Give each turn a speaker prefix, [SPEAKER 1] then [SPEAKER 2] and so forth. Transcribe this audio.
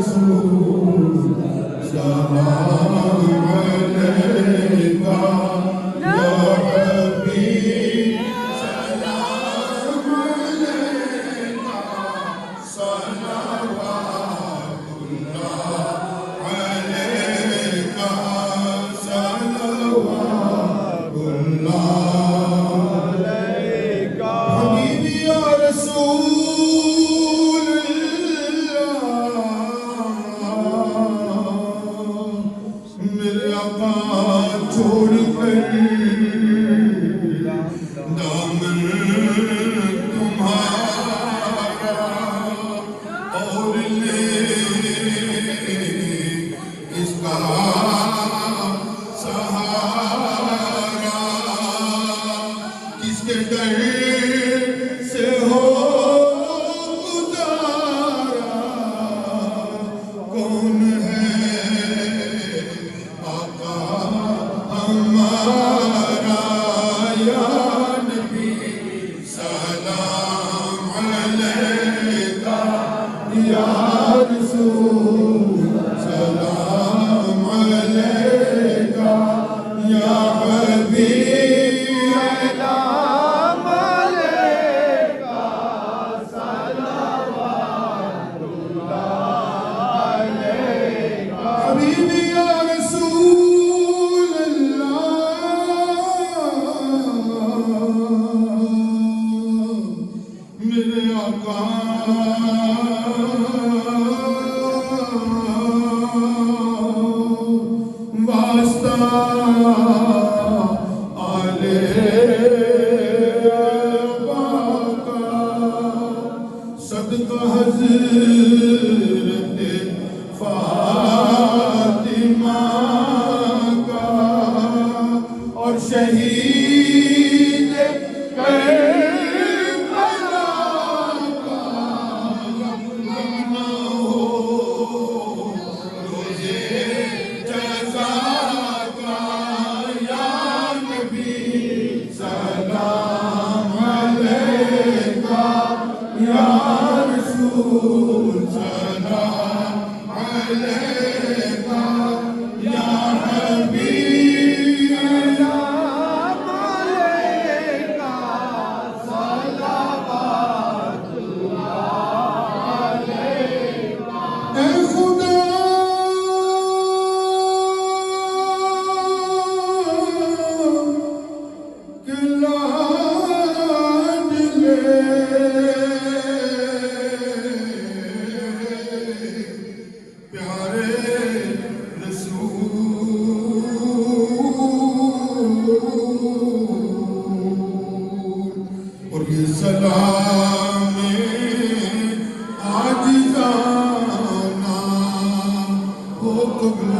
[SPEAKER 1] رسول سلام علیکہ یا حبیب سلام علیکہ صلوات اللہ علیکہ صلوات اللہ علیکہ حبیبی یا رسول میرے آقا چھوڑ کر دامن تمہارا اور لے اس کا سہارا کس کے در سے ہو گزارا کون ہے ہمارا یا نبی سلام علیکہ یا رسول سلام علیکہ یا حبیب سلام علیکہ صلوات اللہ علیکہ حبیبی یا رسول میرے آقا واسطہ آلے پاکا صدقہ حضرت فاطمہ کا اور شہید کربلا کا غم ہو روزے جزا کا یا نبی سلام علیکہ یا رسول سلام علیکہ یا حبیب سلام علیکہ صلوات اللہ علیکہ اے خدا کے لاڈلے پیارے رسول اور یہ سلام عاجزانہ ہو قبول